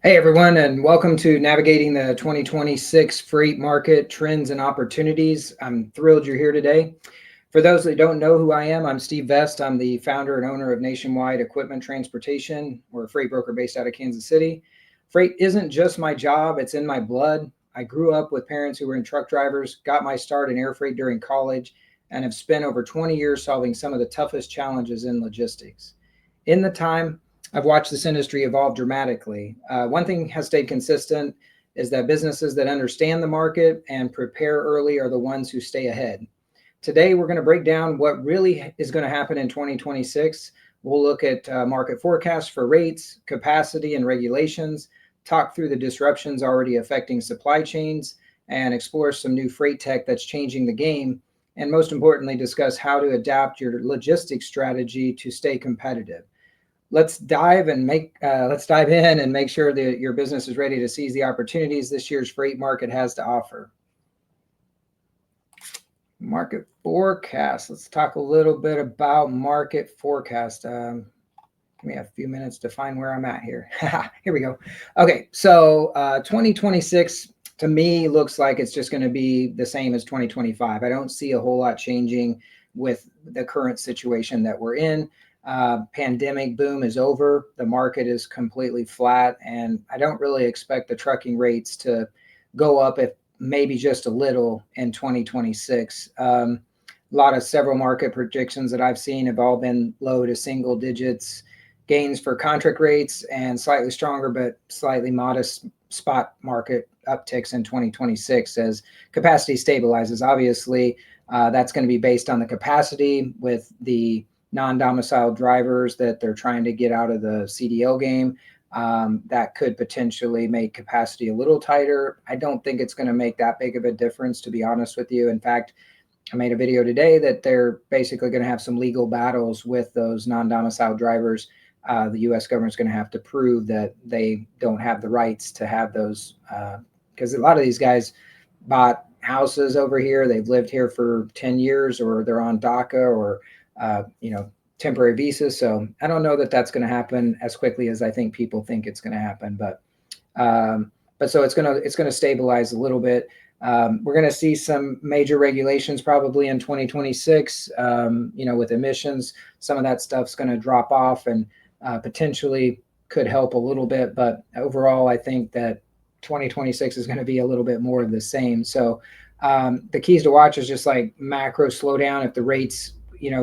Hey everyone, and welcome to Navigating the 2026 Freight Market Trends and Opportunities. I'm thrilled you're here today. For those that don't know who I am, I'm Steve Vest. I'm the founder and owner of Nationwide Equipment Transportation. We're a freight broker based out of Kansas City. Freight isn't just my job, it's in my blood. I grew up with parents who were in truck drivers, got my start in air freight during college, and have spent over 20 years solving some of the toughest challenges in logistics. In the time, I've watched this industry evolve dramatically. One thing has stayed consistent is that businesses that understand the market and prepare early are the ones who stay ahead. Today, we're going to break down what really is going to happen in 2026. We'll look at market forecasts for rates, capacity, and regulations, talk through the disruptions already affecting supply chains, and explore some new freight tech that's changing the game. And most importantly, discuss how to adapt your logistics strategy to stay competitive. Let's dive in and make sure that your business is ready to seize the opportunities this year's freight market has to offer. Market forecast. Let's talk a little bit about market forecast. Give me a few minutes to find where I'm at here. Here we go. Okay, so 2026 to me looks like it's just going to be the same as 2025. I don't see a whole lot changing with the current situation that we're in. Pandemic boom is over. The market is completely flat, and I don't really expect the trucking rates to go up, if maybe just a little, in 2026. A lot of several market predictions that I've seen have all been low to single digits gains for contract rates and slightly stronger but slightly modest spot market upticks in 2026 as capacity stabilizes. Obviously, that's going to be based on the capacity with the non-domiciled drivers that they're trying to get out of the CDL game. That could potentially make capacity a little tighter. I don't think it's going to make that big of a difference, to be honest with you. In fact, I made a video today that they're basically going to have some legal battles with those non-domiciled drivers. The U.S. government's going to have to prove that they don't have the rights to have those, because a lot of these guys bought houses over here. They've lived here for 10 years, or they're on DACA or temporary visas. So I don't know that that's going to happen as quickly as I think people think it's going to happen. But so it's going to stabilize a little bit. We're going to see some major regulations probably in 2026. With emissions, some of that stuff's going to drop off and potentially could help a little bit. But overall, I think that 2026 is going to be a little bit more of the same. So the keys to watch is just like macro slowdown. If the rates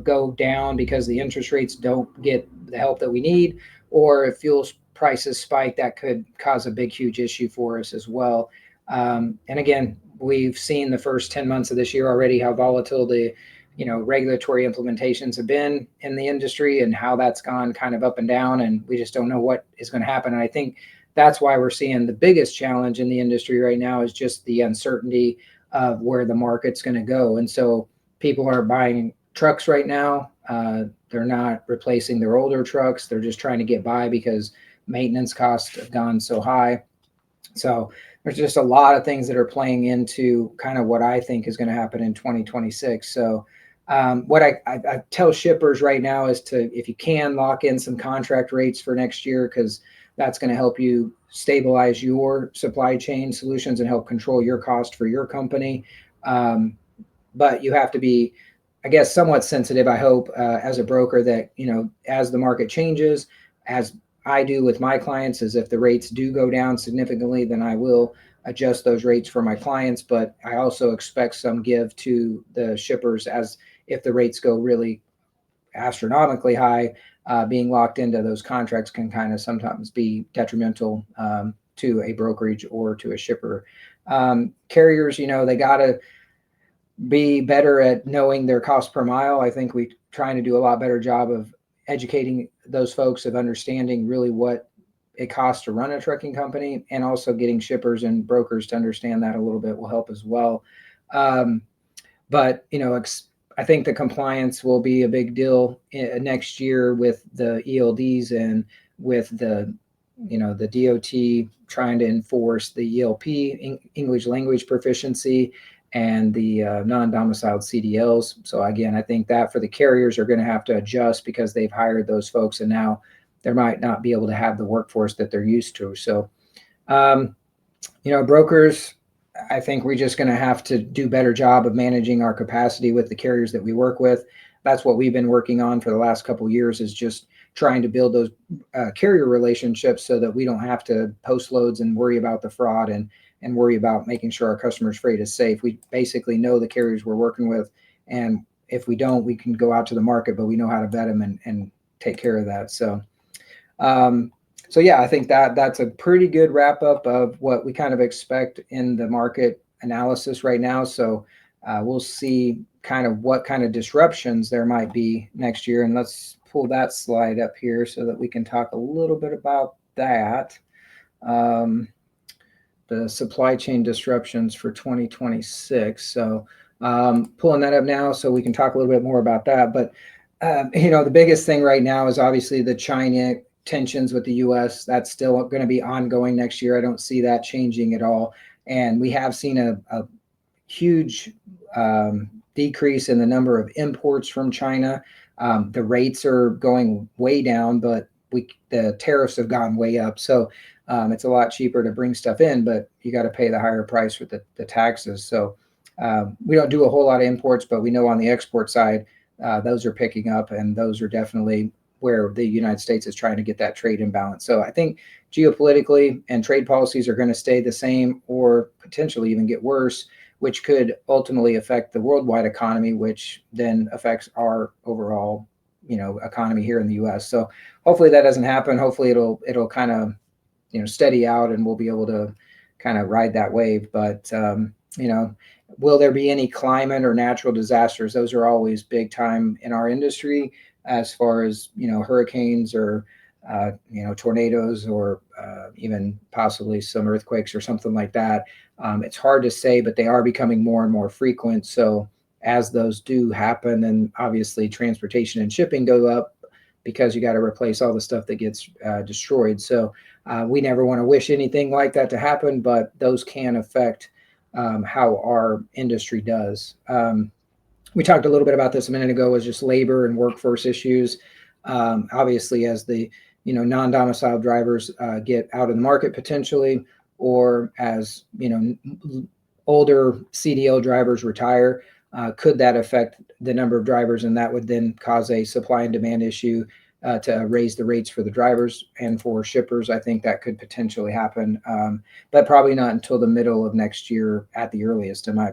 go down because the interest rates don't get the help that we need, or if fuel prices spike, that could cause a big, huge issue for us as well. And again, we've seen the first 10 months of this year already how volatile the regulatory implementations have been in the industry and how that's gone kind of up and down, and we just don't know what is going to happen. And I think that's why we're seeing the biggest challenge in the industry right now is just the uncertainty of where the market's going to go. And so people are buying trucks right now. They're not replacing their older trucks. They're just trying to get by because maintenance costs have gone so high. So there's just a lot of things that are playing into kind of what I think is going to happen in 2026. So what I tell shippers right now is to, if you can, lock in some contract rates for next year, because that's going to help you stabilize your supply chain solutions and help control your cost for your company. But you have to be, I guess, somewhat sensitive, I hope, as a broker, that, as the market changes, as I do with my clients, is if the rates do go down significantly, then I will adjust those rates for my clients. But I also expect some give to the shippers, as if the rates go really astronomically high, being locked into those contracts can kind of sometimes be detrimental to a brokerage or to a shipper. Carriers, they got to be better at knowing their cost per mile. I think we're trying to do a lot better job of educating those folks, of understanding really what it costs to run a trucking company, and also getting shippers and brokers to understand that a little bit will help as well. But I think the compliance will be a big deal next year with the ELDs and with the DOT trying to enforce the ELP, English language proficiency, and the non-domiciled CDLs. So again, I think that for the carriers are going to have to adjust, because they've hired those folks and now they might not be able to have the workforce that they're used to. So Um, Brokers, I think we're just going to have to do a better job of managing our capacity with the carriers that we work with. That's what we've been working on for the last couple of years, is just trying to build those carrier relationships so that we don't have to post loads and worry about the fraud and worry about making sure our customers' freight is safe. We basically know the carriers we're working with, and if we don't, we can go out to the market, but we know how to vet them and take care of that. Um, so yeah, I think that that's a pretty good wrap up of what we kind of expect in the market analysis right now. So we'll see kind of what kind of disruptions there might be next year. And let's pull that slide up here so that we can talk a little bit about that. The supply chain disruptions for 2026. So pulling that up now so we can talk a little bit more about that. But the biggest thing right now is obviously the China tensions with the U.S. That's still going to be ongoing next year. I don't see that changing at all. And we have seen a huge decrease in the number of imports from China. The rates are going way down, but the tariffs have gone way up. So it's a lot cheaper to bring stuff in, but you got to pay the higher price with the taxes. So we don't do a whole lot of imports, but we know on the export side, those are picking up, and those are definitely where the United States is trying to get that trade imbalance. So I think geopolitically and trade policies are going to stay the same or potentially even get worse, which could ultimately affect the worldwide economy, which then affects our overall, economy here in the U.S. So hopefully that doesn't happen. Hopefully it'll kind of, steady out, and we'll be able to kind of ride that wave. But will there be any climate or natural disasters? Those are always big time in our industry, as far as hurricanes or tornadoes or even possibly some earthquakes or something like that. It's hard to say, but they are becoming more and more frequent. So as those do happen, then obviously transportation and shipping go up because you got to replace all the stuff that gets destroyed. So we never want to wish anything like that to happen, but those can affect how our industry does. We talked a little bit about this a minute ago, was just labor and workforce issues. Obviously, as the non-domiciled drivers get out of the market potentially, or as older CDL drivers retire, could that affect the number of drivers, and that would then cause a supply and demand issue to raise the rates for the drivers and for shippers. I think that could potentially happen, but probably not until the middle of next year at the earliest, in my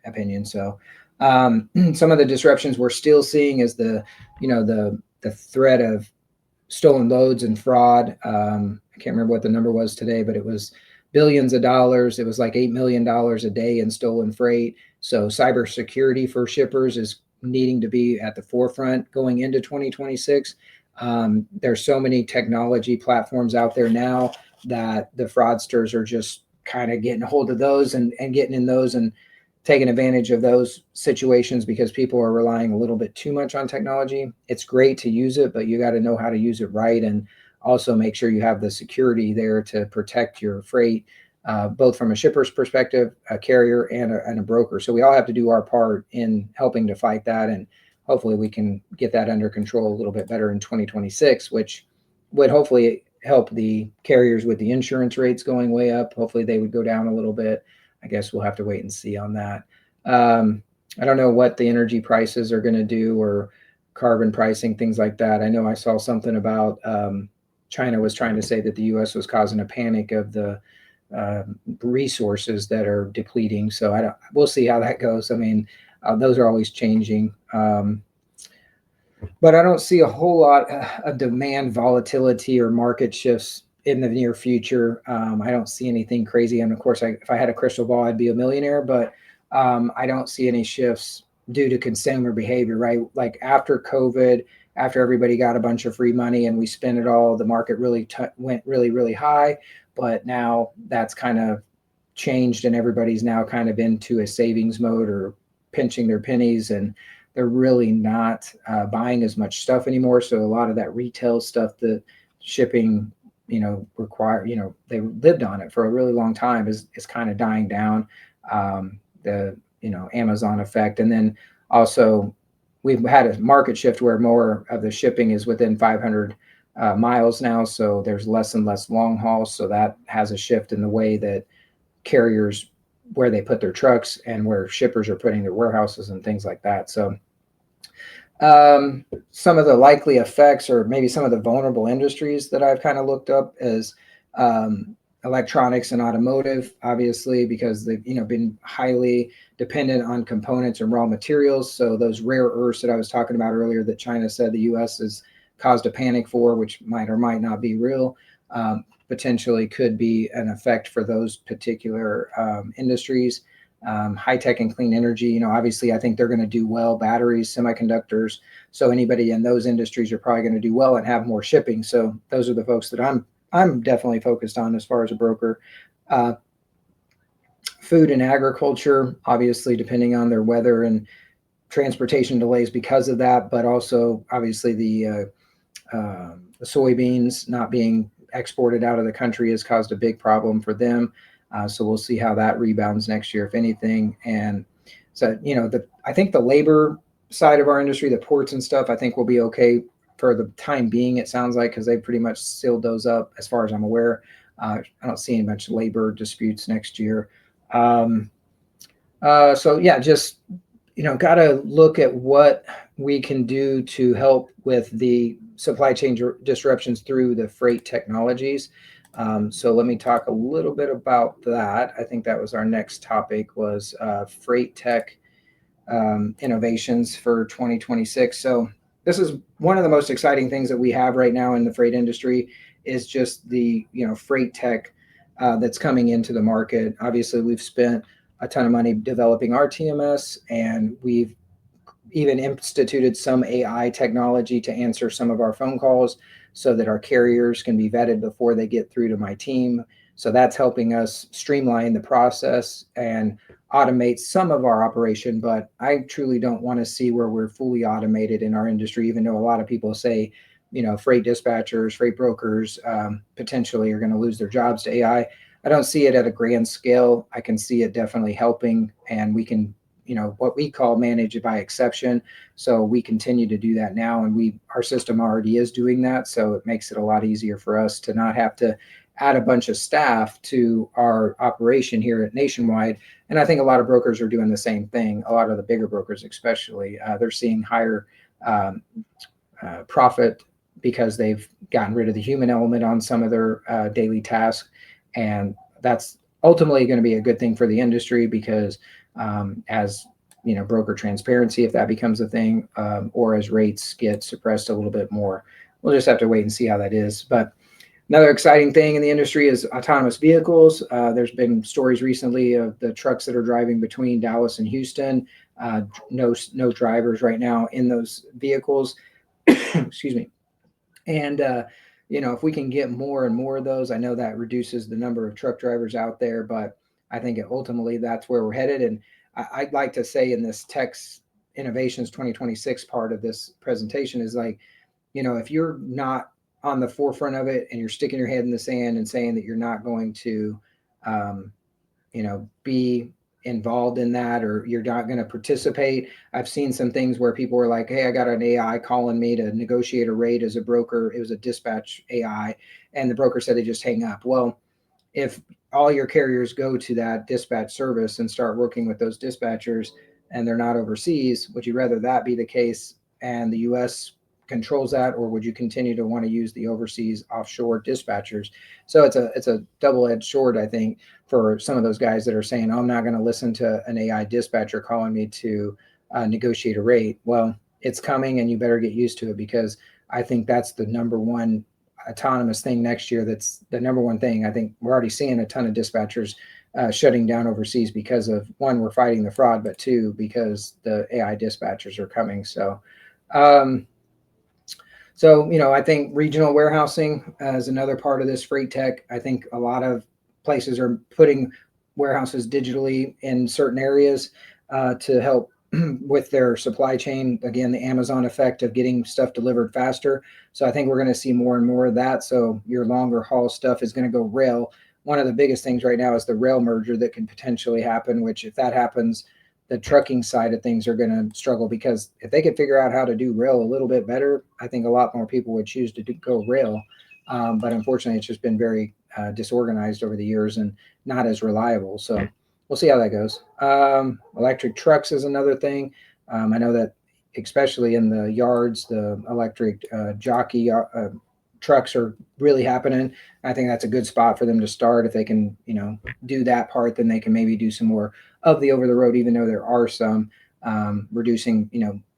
opinion. So some of the disruptions we're still seeing is the threat of stolen loads and fraud. I can't remember what the number was today, but it was billions of dollars. It was like $8 million a day in stolen freight. So cybersecurity for shippers is needing to be at the forefront going into 2026. There's so many technology platforms out there now that the fraudsters are just kind of getting a hold of those and getting in those and taking advantage of those situations, because people are relying a little bit too much on technology. It's great to use it, but you got to know how to use it right, and also make sure you have the security there to protect your freight, both from a shipper's perspective, a carrier, and a broker. So we all have to do our part in helping to fight that, and hopefully we can get that under control a little bit better in 2026, which would hopefully help the carriers with the insurance rates going way up. Hopefully they would go down a little bit. I guess we'll have to wait and see on that. I don't know what the energy prices are going to do, or carbon pricing, things like that. I know I saw something about China was trying to say that the U.S. was causing a panic of the resources that are depleting. So we'll see how that goes. I mean, those are always changing. But I don't see a whole lot of demand volatility or market shifts in the near future. I don't see anything crazy. And of course, if I had a crystal ball, I'd be a millionaire, but I don't see any shifts due to consumer behavior, right? Like after COVID, after everybody got a bunch of free money and we spent it all, the market really went really, really high. But now that's kind of changed, and everybody's now kind of into a savings mode or pinching their pennies, and they're really not buying as much stuff anymore. So a lot of that retail stuff, the shipping, require, they lived on it for a really long time, is kind of dying down. The Amazon effect, and then also we've had a market shift where more of the shipping is within 500 miles now, so there's less and less long hauls. So that has a shift in the way that carriers, where they put their trucks and where shippers are putting their warehouses and things like that. So some of the likely effects, or maybe some of the vulnerable industries that I've kind of looked up, is electronics and automotive, obviously, because they've been highly dependent on components and raw materials. So those rare earths that I was talking about earlier, that China said the U.S. has caused a panic for, which might or might not be real, potentially could be an effect for those particular industries. High tech and clean energy, obviously I think they're going to do well. Batteries, semiconductors. So anybody in those industries are probably going to do well and have more shipping. So those are the folks that I'm definitely focused on as far as a broker. Food and agriculture, obviously, depending on their weather and transportation delays because of that, but also obviously the soybeans not being exported out of the country has caused a big problem for them. So we'll see how that rebounds next year, if anything. And so, I think the labor side of our industry, the ports and stuff, I think will be okay for the time being, it sounds like, because they pretty much sealed those up as far as I'm aware. I don't see any much labor disputes next year. So yeah, just, got to look at what we can do to help with the supply chain disruptions through the freight technologies. So let me talk a little bit about that. I think that was our next topic, was freight tech innovations for 2026. So this is one of the most exciting things that we have right now in the freight industry, is just the freight tech that's coming into the market. Obviously, we've spent a ton of money developing our TMS, and we've even instituted some AI technology to answer some of our phone calls so that our carriers can be vetted before they get through to my team. So that's helping us streamline the process and automate some of our operation. But I truly don't want to see where we're fully automated in our industry, even though a lot of people say, freight dispatchers, freight brokers potentially are going to lose their jobs to AI. I don't see it at a grand scale. I can see it definitely helping, and we can, what we call manage by exception. So we continue to do that now, and our system already is doing that. So it makes it a lot easier for us to not have to add a bunch of staff to our operation here at Nationwide. And I think a lot of brokers are doing the same thing. A lot of the bigger brokers, especially, they're seeing higher profit because they've gotten rid of the human element on some of their daily tasks. And that's ultimately going to be a good thing for the industry, because as broker transparency, if that becomes a thing, or as rates get suppressed a little bit more, we'll just have to wait and see how that is. But another exciting thing in the industry is autonomous vehicles. There's been stories recently of the trucks that are driving between Dallas and Houston. No drivers right now in those vehicles. Excuse me. And if we can get more and more of those, I know that reduces the number of truck drivers out there, but I think ultimately that's where we're headed. And I'd like to say in this Tech's Innovations 2026 part of this presentation is like, if you're not on the forefront of it and you're sticking your head in the sand and saying that you're not going to, be involved in that, or you're not going to participate. I've seen some things where people were like, hey, I got an AI calling me to negotiate a rate as a broker. It was a dispatch AI, and the broker said they just hang up. Well, if all your carriers go to that dispatch service and start working with those dispatchers, and they're not overseas, would you rather that be the case and the U.S. controls that, or would you continue to want to use the overseas offshore dispatchers? So it's a double-edged sword, I think, for some of those guys that are saying, oh, I'm not going to listen to an AI dispatcher calling me to negotiate a rate. Well, it's coming, and you better get used to it, because I think that's the number one autonomous thing next year. That's the number one thing. I think we're already seeing a ton of dispatchers shutting down overseas because of, one, we're fighting the fraud, but two, because the AI dispatchers are coming. So I think regional warehousing is another part of this freight tech. I think a lot of places are putting warehouses digitally in certain areas to help with their supply chain. Again, the Amazon effect of getting stuff delivered faster. So I think we're going to see more and more of that. So your longer haul stuff is going to go rail. One of the biggest things right now is the rail merger that can potentially happen, which if that happens, the trucking side of things are going to struggle, because if they could figure out how to do rail a little bit better, I think a lot more people would choose to go rail. But unfortunately, it's just been very disorganized over the years and not as reliable. So we'll see how that goes. Electric trucks is another thing. I know that especially in the yards, the electric jockey trucks are really happening. I think that's a good spot for them to start. If they can, do that part, then they can maybe do some more of the over the road, even though there are some reducing,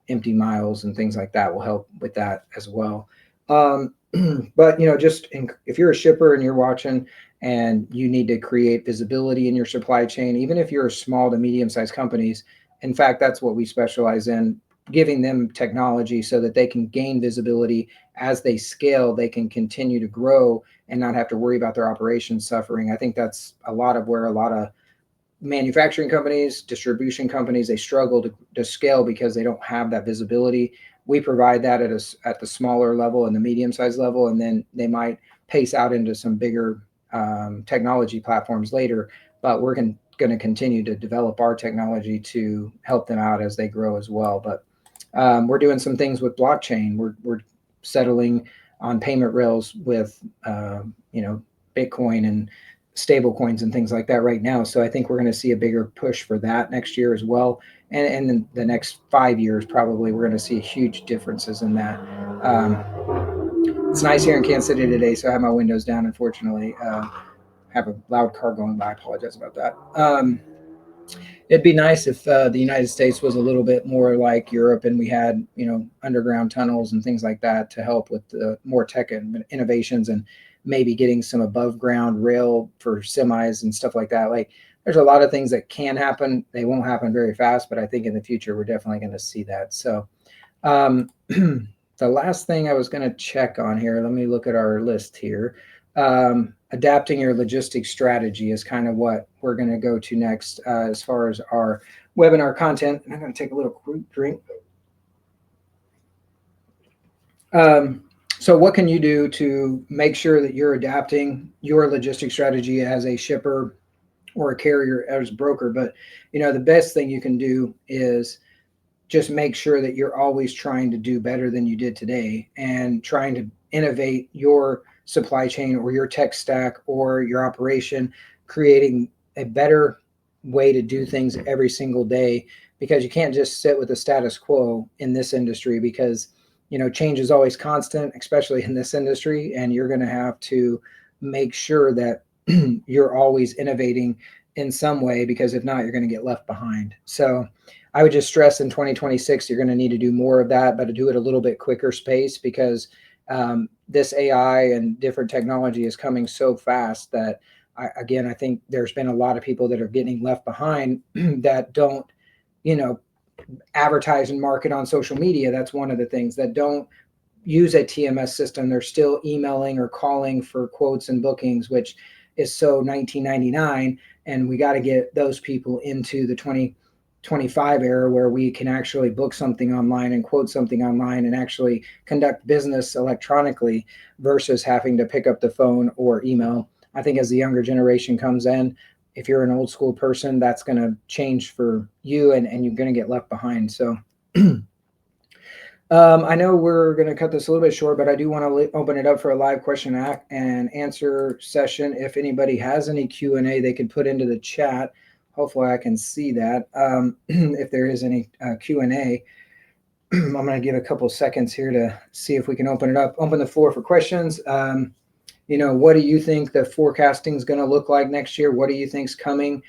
empty miles and things like that will help with that as well. But if you're a shipper and you're watching and you need to create visibility in your supply chain, even if you're small to medium sized companies, in fact, that's what we specialize in, giving them technology so that they can gain visibility as they scale. They can continue to grow and not have to worry about their operations suffering. I think that's a lot of where a lot of manufacturing companies, distribution companies, they struggle to scale because they don't have that visibility. We provide that at the smaller level and the medium sized level, and then they might pace out into some bigger technology platforms later. But we're going to continue to develop our technology to help them out as they grow as well. But we're doing some things with blockchain. We're settling on payment rails with Bitcoin and stable coins and things like that right now. So I think we're going to see a bigger push for that next year as well. And in the next 5 years, probably we're going to see huge differences in that. It's nice here in Kansas City today, so I have my windows down, unfortunately. Have a loud car going by. I apologize about that. It'd be nice if the United States was a little bit more like Europe, and we had, underground tunnels and things like that to help with the more tech and innovations, and maybe getting some above ground rail for semis and stuff like that. Like, there's a lot of things that can happen. They won't happen very fast, but I think in the future, we're definitely going to see that. So the last thing I was going to check on here, let me look at our list here. Adapting your logistics strategy is kind of what we're going to go to next as far as our webinar content. And I'm going to take a little drink. So what can you do to make sure that you're adapting your logistics strategy as a shipper or a carrier, as a broker? But, the best thing you can do is just make sure that you're always trying to do better than you did today, and trying to innovate your supply chain or your tech stack or your operation, creating a better way to do things every single day, because you can't just sit with the status quo in this industry, because change is always constant, especially in this industry, and you're going to have to make sure that you're always innovating in some way, because if not, you're going to get left behind. So I would just stress in 2026, you're going to need to do more of that, but to do it a little bit quicker space, because this AI and different technology is coming so fast that I think there's been a lot of people that are getting left behind that don't, advertise and market on social media. That's one of the things, that don't use a TMS system. They're still emailing or calling for quotes and bookings, which is so 1999. And we got to get those people into the 2025 era, where we can actually book something online and quote something online and actually conduct business electronically versus having to pick up the phone or email. I think as the younger generation comes in, if you're an old school person, that's going to change for you, and you're going to get left behind. So I know we're going to cut this a little bit short, but I do want to open it up for a live question and answer session. If anybody has any Q&A, they can put into the chat. Hopefully I can see that. If there is any Q&A, I'm going to give a couple seconds here to see if we can open the floor for questions. What do you think the forecasting is going to look like next year? What do you think's coming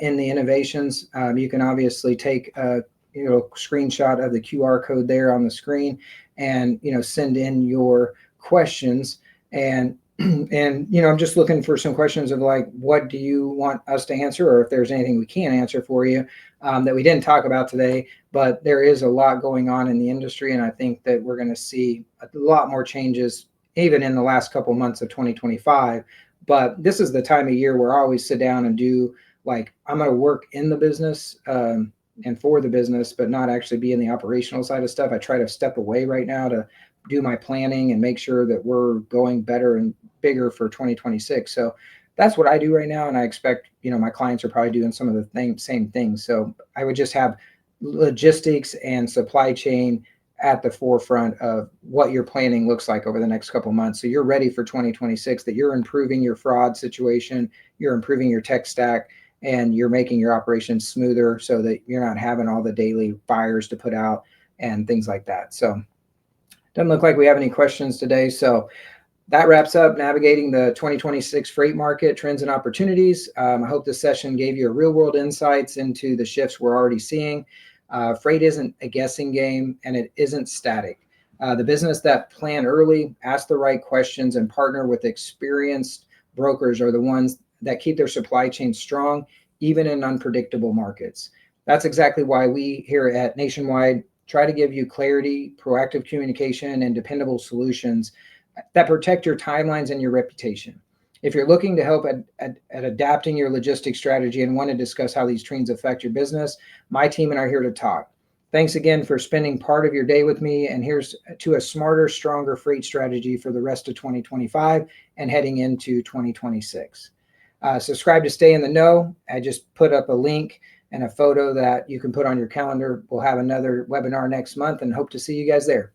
in the innovations? You can obviously take a screenshot of the QR code there on the screen, and send in your questions. And I'm just looking for some questions of like, what do you want us to answer, or if there's anything we can't answer for you that we didn't talk about today. But there is a lot going on in the industry, and I think that we're going to see a lot more changes even in the last couple months of 2025. But this is the time of year where I always sit down and do, like, I'm going to work in the business and for the business, but not actually be in the operational side of stuff. I try to step away right now to do my planning and make sure that we're going better and bigger for 2026. So that's what I do right now. And I expect, my clients are probably doing some of the same things. So I would just have logistics and supply chain at the forefront of what your planning looks like over the next couple of months. So you're ready for 2026, that you're improving your fraud situation, you're improving your tech stack, and you're making your operations smoother so that you're not having all the daily fires to put out and things like that. So doesn't look like we have any questions today. So that wraps up navigating the 2026 freight market trends and opportunities. I hope this session gave you a real world insights into the shifts we're already seeing. Freight isn't a guessing game, and it isn't static. The business that plan early, ask the right questions, and partner with experienced brokers are the ones that keep their supply chain strong, even in unpredictable markets. That's exactly why we here at Nationwide try to give you clarity, proactive communication, and dependable solutions that protect your timelines and your reputation. If you're looking to help at adapting your logistics strategy and want to discuss how these trends affect your business, my team and I are here to talk. Thanks again for spending part of your day with me, and here's to a smarter, stronger freight strategy for the rest of 2025 and heading into 2026. Subscribe to stay in the know. I just put up a link and a photo that you can put on your calendar. We'll have another webinar next month and hope to see you guys there.